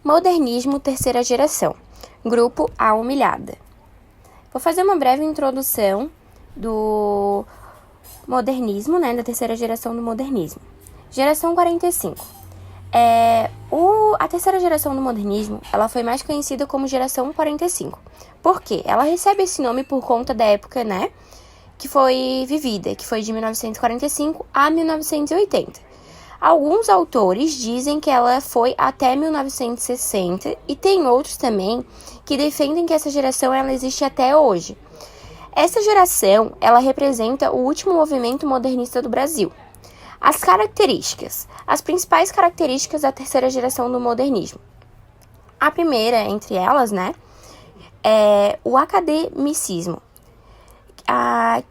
Modernismo terceira geração. Grupo A Humilhada. Vou fazer uma breve introdução do modernismo, da terceira geração do modernismo. Geração 45. A terceira geração do modernismo, ela foi mais conhecida como geração 45. Por quê? Ela recebe esse nome por conta da época, que foi vivida, que foi de 1945 a 1980. Alguns autores dizem que ela foi até 1960 e tem outros também que defendem que essa geração ela existe até hoje. Essa geração ela representa o último movimento modernista do Brasil. As características, as principais características da terceira geração do modernismo. A primeira entre elas, é o academicismo.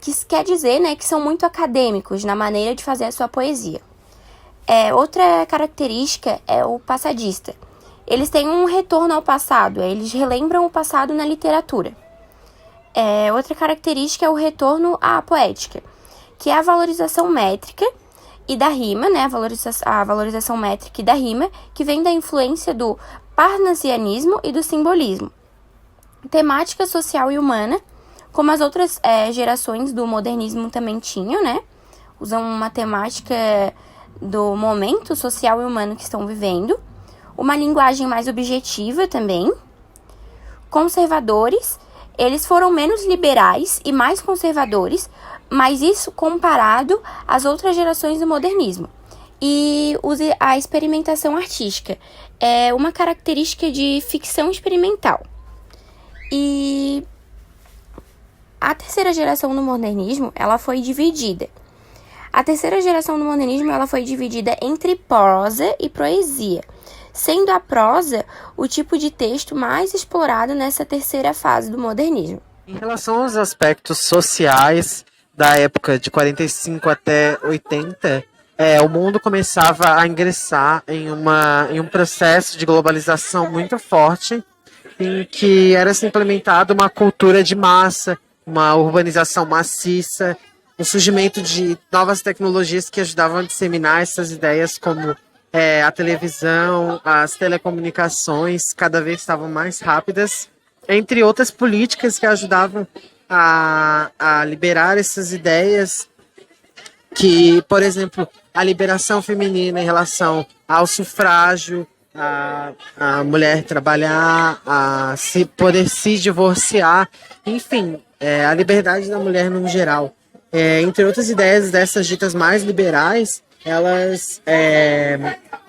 Que quer dizer, que são muito acadêmicos na maneira de fazer a sua poesia. Outra característica é o passadista. Eles têm um retorno ao passado, eles relembram o passado na literatura. Outra característica é o retorno à poética, que é a valorização métrica e da rima, a valorização métrica e da rima, que vem da influência do parnasianismo e do simbolismo. Temática social e humana, como as outras gerações do modernismo também tinham, usam uma temática do momento social e humano que estão vivendo, uma linguagem mais objetiva também. Conservadores, eles foram menos liberais e mais conservadores, mas isso comparado às outras gerações do modernismo. E a experimentação artística é uma característica de ficção experimental. E a terceira geração do modernismo, ela foi dividida. A terceira geração do modernismo ela foi dividida entre prosa e poesia, sendo a prosa o tipo de texto mais explorado nessa terceira fase do modernismo. Em relação aos aspectos sociais da época de 45 até 80, o mundo começava a ingressar em um processo de globalização muito forte, em que era se implementada uma cultura de massa, uma urbanização maciça, o surgimento de novas tecnologias que ajudavam a disseminar essas ideias, como a televisão, as telecomunicações cada vez estavam mais rápidas, entre outras políticas que ajudavam a liberar essas ideias, que, por exemplo, a liberação feminina em relação ao sufrágio, a mulher trabalhar, poder se divorciar, enfim, a liberdade da mulher no geral. Entre outras ideias dessas ditas mais liberais, elas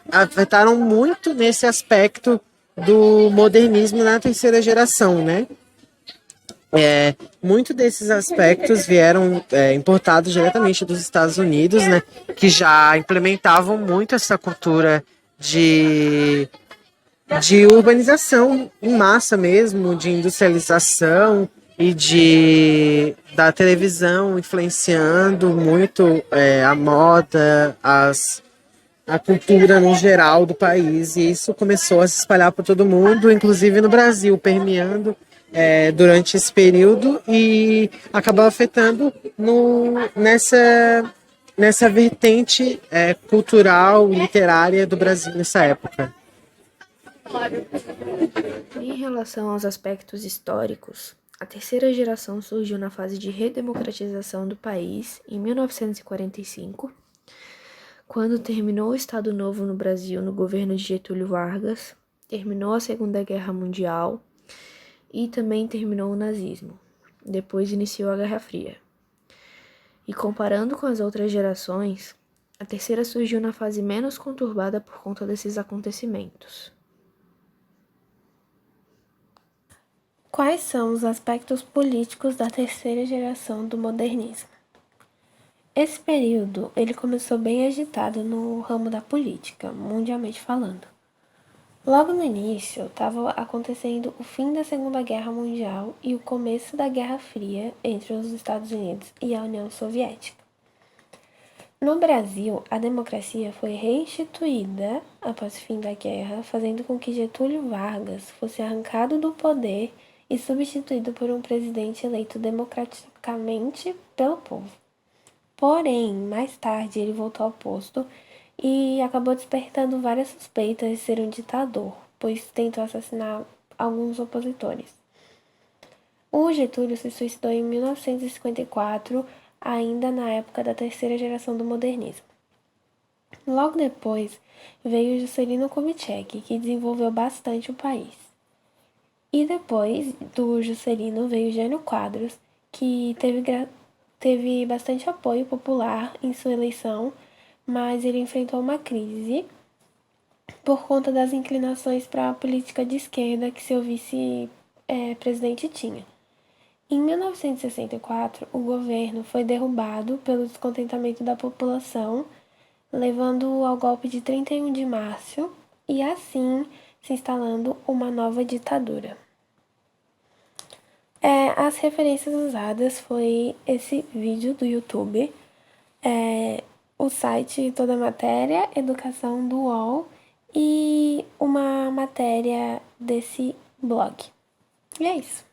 afetaram muito nesse aspecto do modernismo na terceira geração, Muito desses aspectos vieram importados diretamente dos Estados Unidos, que já implementavam muito essa cultura de urbanização em massa mesmo, de industrialização e da televisão influenciando muito a moda, a cultura no geral do país. E isso começou a se espalhar por todo mundo, inclusive no Brasil, permeando durante esse período e acabou afetando nessa vertente cultural e literária do Brasil nessa época. Em relação aos aspectos históricos, a terceira geração surgiu na fase de redemocratização do país em 1945, quando terminou o Estado Novo no Brasil no governo de Getúlio Vargas, terminou a Segunda Guerra Mundial e também terminou o nazismo. Depois iniciou a Guerra Fria. E comparando com as outras gerações, a terceira surgiu na fase menos conturbada por conta desses acontecimentos. Quais são os aspectos políticos da terceira geração do modernismo? Esse período ele começou bem agitado no ramo da política, mundialmente falando. Logo no início, estava acontecendo o fim da Segunda Guerra Mundial e o começo da Guerra Fria entre os Estados Unidos e a União Soviética. No Brasil, a democracia foi reinstituída após o fim da guerra, fazendo com que Getúlio Vargas fosse arrancado do poder e substituído por um presidente eleito democraticamente pelo povo. Porém, mais tarde ele voltou ao posto e acabou despertando várias suspeitas de ser um ditador, pois tentou assassinar alguns opositores. O Getúlio se suicidou em 1954, ainda na época da terceira geração do modernismo. Logo depois veio Juscelino Kubitschek, que desenvolveu bastante o país. E depois do Juscelino veio Jânio Quadros, que teve bastante apoio popular em sua eleição, mas ele enfrentou uma crise por conta das inclinações para a política de esquerda que seu vice-presidente tinha. Em 1964, o governo foi derrubado pelo descontentamento da população, levando ao golpe de 31 de março e assim se instalando uma nova ditadura. As referências usadas foi esse vídeo do YouTube, o site Toda a Matéria, Educação do UOL e uma matéria desse blog. E é isso.